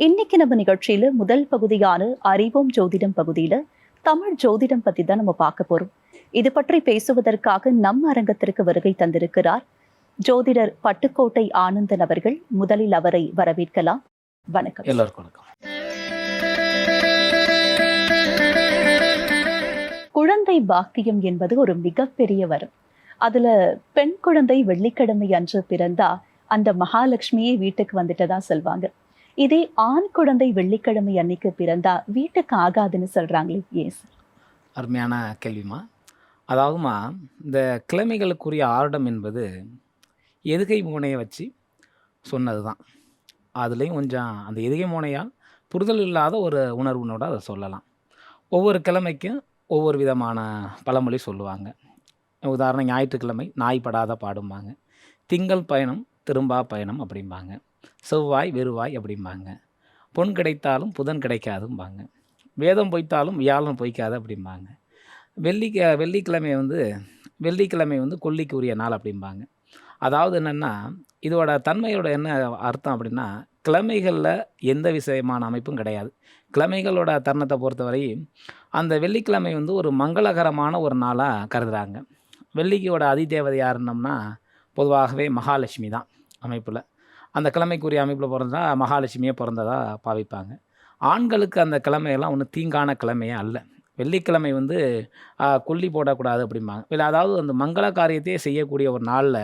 இன்னைக்கு நம்ம நிகழ்ச்சியில முதல் பகுதியான அறிவோம் ஜோதிடம் பகுதியில தமிழ் ஜோதிடம் பத்தி தான் நம்ம பார்க்க போறோம். இது பற்றி பேசுவதற்காக நம் அரங்கத்திற்கு வருகை தந்திருக்கிறார் ஜோதிடர் பட்டுக்கோட்டை ஆனந்தன் அவர்கள். முதலில் அவரை வரவேற்கலாம். வணக்கம். எல்லாருக்கும் வணக்கம். குழந்தை பாக்கியம் என்பது ஒரு மிகப்பெரிய வரம். அதுல பெண் குழந்தை வெள்ளிக்கிழமை அன்று பிறந்தா அந்த மகாலட்சுமியே வீட்டுக்கு வந்துட்டதா சொல்வாங்க. இதே ஆண் குழந்தை வெள்ளிக்கிழமை அன்னைக்கு பிறந்தா வீட்டுக்கு ஆகாதுன்னு சொல்றாங்களே, ஏன் சார்? அருமையான கேள்விமா. அதாவதுமா, இந்த கிழமைகளுக்குரிய ஆர்டம் என்பது எதுகை மோனையை வச்சு சொன்னது தான். அதுலேயும் கொஞ்சம் அந்த எதுகை மோனையால் புரிதல் இல்லாத ஒரு உணர்வுனோட அதை சொல்லலாம். ஒவ்வொரு கிழமைக்கும் ஒவ்வொரு விதமான பழமொழி சொல்லுவாங்க. உதாரணம், ஞாயிற்றுக்கிழமை நாய் படாத பாடும்பாங்க, திங்கள் பயணம் திரும்பா பயணம் அப்படிம்பாங்க, செவ்வாய் வெறுவாய் அப்படிம்பாங்க, பொன் கிடைத்தாலும் புதன் கிடைக்காதும்பாங்க, வேதம் பொய்த்தாலும் வியாழன் பொய்க்காது அப்படிம்பாங்க, வெள்ளிக்கிழமை வந்து கொல்லிக்கு உரிய நாள் அப்படிம்பாங்க. அதாவது என்னென்னா, இதோட தன்மையோட என்ன அர்த்தம் அப்படின்னா, கிழமைகளில் எந்த விஷயமான அமைப்பும் கிடையாது. கிழமைகளோட தருணத்தை பொறுத்தவரை அந்த வெள்ளிக்கிழமை வந்து ஒரு மங்களகரமான ஒரு நாளாக கருதுகிறாங்க. வெள்ளிக்கையோட அதிதேவதை யாருன்னோம்னா பொதுவாகவே மகாலட்சுமி தான் அமைப்பில். அந்த கிழமைக்குரிய அமைப்பில் பிறந்தா மகாலட்சுமியே பிறந்ததாக பாவிப்பாங்க. ஆண்களுக்கு அந்த கிழமையெல்லாம் ஒன்றும் தீங்கான கிழமையே அல்ல. வெள்ளிக்கிழமை வந்து கொல்லி போடக்கூடாது அப்படிம்பாங்க. இல்லை, அதாவது அந்த மங்கள காரியத்தையே செய்யக்கூடிய ஒரு நாளில்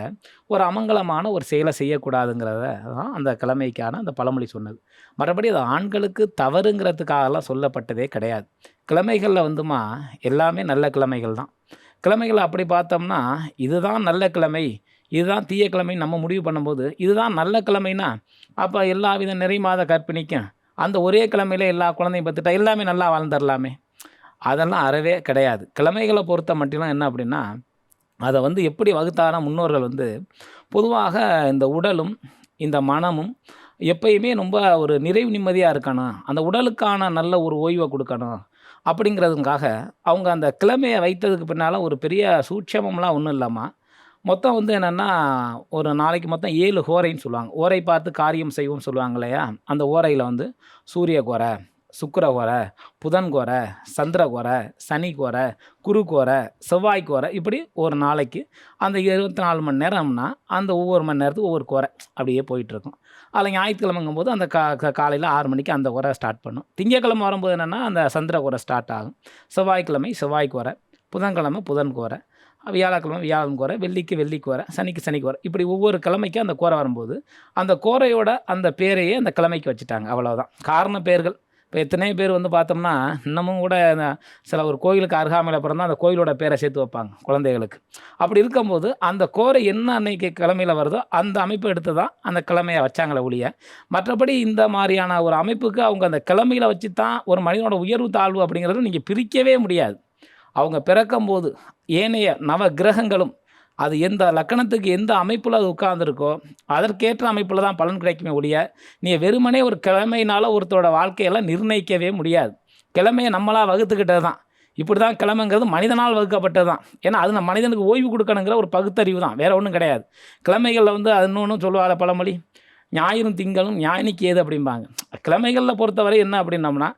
ஒரு அமங்கலமான ஒரு செயலை செய்யக்கூடாதுங்கிறத தான் அந்த கிழமைக்கான அந்த பழமொழி சொன்னது. மற்றபடி அது ஆண்களுக்கு தவறுங்கிறதுக்காகலாம் சொல்லப்பட்டதே கிடையாது. கிழமைகளில் வந்துமா எல்லாமே நல்ல கிழமைகள் தான். கிழமைகளை அப்படி பார்த்தோம்னா, இதுதான் நல்ல கிழமை, இதுதான் தீய கிழமைன்னு நம்ம முடிவு பண்ணும்போது, இதுதான் நல்ல கிழமைனா அப்போ எல்லா வித நிறை மாத கற்பிணிக்கும் அந்த ஒரே கிழமையில எல்லா குழந்தையும் பார்த்துட்டா எல்லாமே நல்லா வாழ்ந்துடலாமே. அதெல்லாம் அறவே கிடையாது. கிழமைகளை பொறுத்த மட்டும் என்ன அப்படின்னா, அதை வந்து எப்படி வகுத்தான முன்னோர்கள் வந்து பொதுவாக இந்த உடலும் இந்த மனமும் எப்பயுமே ரொம்ப ஒரு நிறைவு நிம்மதியாக இருக்கணும், அந்த உடலுக்கான நல்ல ஒரு ஓய்வை கொடுக்கணும் அப்படிங்கிறதுக்காக அவங்க அந்த கிழமையை வைத்ததுக்கு பின்னால் ஒரு பெரிய சூட்சமம்லாம் ஒன்றும் இல்லாமல் மொத்தம் வந்து என்னென்னா, ஒரு நாளைக்கு மொத்தம் 7 ஹோரைன்னு சொல்லுவாங்க. ஓரை பார்த்து காரியம் செய்வோம்னு சொல்லுவாங்க இல்லையா? அந்த ஓரையில் வந்து சூரிய கோரை, சுக்கிர கோரை, புதன் கோரை, சந்திர கோரை, சனி கோரை, குரு கோரை, செவ்வாய் கோரை, இப்படி ஒரு நாளைக்கு அந்த 24 மணி நேரம்னா அந்த ஒவ்வொரு மணி நேரத்துக்கு ஒவ்வொரு கோரை அப்படியே போயிட்டுருக்கும். அதில் ஞாயிற்றுக்கிழமைங்கும் போது அந்த காலையில் 6 மணிக்கு அந்த கோரை ஸ்டார்ட் பண்ணும். திங்கக்கிழமை வரும்போது என்னென்னா அந்த சந்திர கோரை ஸ்டார்ட் ஆகும். செவ்வாய்க்கிழமை செவ்வாய் கோரை, புதன்கிழமை புதன் கோரை, வியாழக்கிழமை வியாழன் கோரை, வெள்ளிக்கு வெள்ளி கோரை, சனிக்கு சனி கோரை, இப்படி ஒவ்வொரு கிழமைக்கும் அந்த கோரை வரும்போது அந்த கோரையோட அந்த பேரையே அந்த கிழமைக்கு வச்சுட்டாங்க. அவ்வளோதான் காரண பேர்கள். இப்போ எத்தனை பேர் வந்து பார்த்தோம்னா, இன்னமும் கூட சில ஒரு கோயிலுக்கு அருகாமையில் பிறந்தால் அந்த கோயிலோட பேரை சேர்த்து வைப்பாங்க குழந்தைகளுக்கு. அப்படி இருக்கும்போது அந்த கோரை என்ன அன்னைக்கு கிழமையில் வருதோ அந்த அமைப்பை எடுத்து தான் அந்த கிழமையை வச்சாங்களே ஒழிய, மற்றபடி இந்த மாதிரியான ஒரு அமைப்புக்கு அவங்க அந்த கிழமையில் வச்சு தான் ஒரு மனிதனோட உயர்வு தாழ்வு அப்படிங்கிறது நீங்கள் பிரிக்கவே முடியாது. அவங்க பிறக்கும்போது ஏனைய நவ கிரகங்களும் அது எந்த லக்கணத்துக்கு எந்த அமைப்பில் அது உட்கார்ந்துருக்கோ அதற்கேற்ற அமைப்பில் தான் பலன் கிடைக்குமே ஒழிய, நீ வெறுமனே ஒரு கிழமையினால் ஒருத்தரோட வாழ்க்கையெல்லாம் நிர்ணயிக்கவே முடியாது. கிழமையை நம்மளாக வகுத்துக்கிட்டது தான். இப்படி தான் கிழமைங்கிறது மனிதனால் வகுக்கப்பட்டது தான். ஏன்னா அது நம்ம மனிதனுக்கு ஓய்வு கொடுக்கணுங்கிற ஒரு பகுத்தறிவு தான், வேறு ஒன்றும் கிடையாது. கிழமைகளில் வந்து அது இன்னொன்று சொல்லுவாங்க பழமொழி, ஞாயிறும் திங்களும் ஞாயினிக்கு ஏது அப்படிம்பாங்க. கிழமைகளில் பொறுத்தவரை என்ன அப்படின்னம்னா,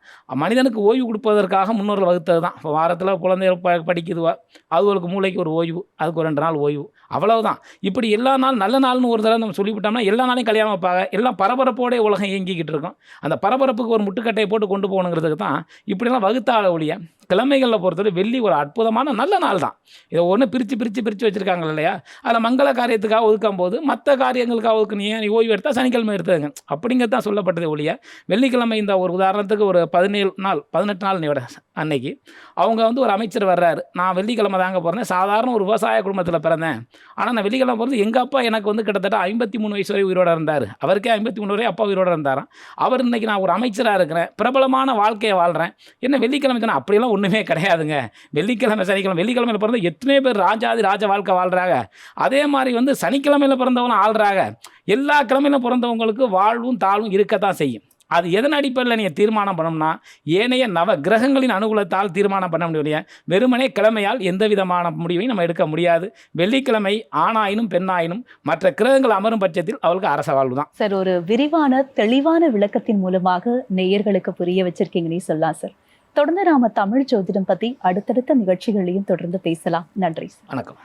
மனிதனுக்கு ஓய்வு கொடுப்பதற்காக முன்னோர்கள் வகுத்தது தான். இப்போ வாரத்தில் குழந்தைகள் படிக்குதுவா, அதுகளுக்கு மூளைக்கு ஒரு ஓய்வு, அதுக்கு ஒரு 2 நாள் ஓய்வு, அவ்வளவுதான். இப்படி எல்லா நாள் நல்ல நாள்னு ஒரு தடவை நம்ம சொல்லிவிட்டோம்னா எல்லா நாளையும் கல்யாணம் வைப்பாங்க. எல்லாம் பரபரப்போடே உலகம் இயங்கிக்கிட்டு இருக்கும். அந்த பரபரப்புக்கு ஒரு முட்டுக்கட்டையை போட்டு கொண்டு போகணுங்கிறதுக்கு தான் இப்படிலாம் வகுத்தால ஒழிய, கிழமைகளில் பொறுத்தவரை வெள்ளி ஒரு அற்புதமான நல்ல நாள் தான். இதை ஒன்று பிரித்து வச்சுருக்காங்க இல்லையா? அதில் மங்கள காரியத்துக்காக ஒதுக்கும் போது மற்ற காரியங்களுக்காக ஒதுக்குனீங்க, நீ ஓய்வு எடுத்தால் சனிக்கிழமை எடுத்துங்க அப்படிங்கிறது தான் சொல்லப்பட்டது ஒழிய, வெள்ளிக்கிழமை இந்த ஒரு உதாரணத்துக்கு ஒரு 18 நாள் அன்னைக்கு அவங்க வந்து ஒரு அமைச்சர் வர்றாரு, நான் வெள்ளிக்கிழமை தாங்க பிறந்தேன், சாதாரண ஒரு விவசாய குடும்பத்தில் பிறந்தேன், ஆனால் நான் வெள்ளிக்கிழமை பிறந்து எங்கள் அப்பா எனக்கு வந்து கிட்டத்தட்ட 53 வயசு வரை உயிரோடு இருந்தார், அவருக்கே 53 வரை அப்பா உயிரோடு இருந்தாராம், அவர் இன்றைக்கி நான் ஒரு அமைச்சராக இருக்கிறேன், பிரபலமான வாழ்க்கையை வாழ்கிறேன், என்ன வெள்ளிக்கிழமை தானே? அப்படியெல்லாம் ஒன்றுமே கிடையாதுங்க. வெள்ளிக்கிழமை வெள்ளிக்கிழமையில் பிறந்த எத்தனையோ பேர் ராஜ வாழ்க்கை வாழ்கிறாங்க. அதே மாதிரி வந்து சனிக்கிழமையில் பிறந்தவங்களும் ஆள்றாங்க. எல்லா கிழமையிலும் பிறந்தவங்களுக்கு வாழ்வும் தாழ்வும் இருக்கத்தான் செய்யும். அது எதன் அடிப்படையில் நீங்கள் தீர்மானம் பண்ணோம்னா ஏனைய நவ கிரகங்களின் அனுகூலத்தால் தீர்மானம் பண்ண முடியும். வெறுமனே கிழமையால் எந்த விதமான முடிவையும் நம்ம எடுக்க முடியாது. வெள்ளிக்கிழமை ஆணாயினும் பெண்ணாயினும் மற்ற கிரகங்கள் அமரும் பட்சத்தில் அவளுக்கு அரச வாழ்வு தான். சார், ஒரு விரிவான தெளிவான விளக்கத்தின் மூலமாக நேயர்களுக்கு புரிய வச்சிருக்கீங்கன்னு சொல்லலாம் சார். தொடர்ந்து நாம தமிழ் ஜோதிடம் பத்தி அடுத்தடுத்த நிகழ்ச்சிகளையும் தொடர்ந்து பேசலாம். நன்றி சார். வணக்கம்.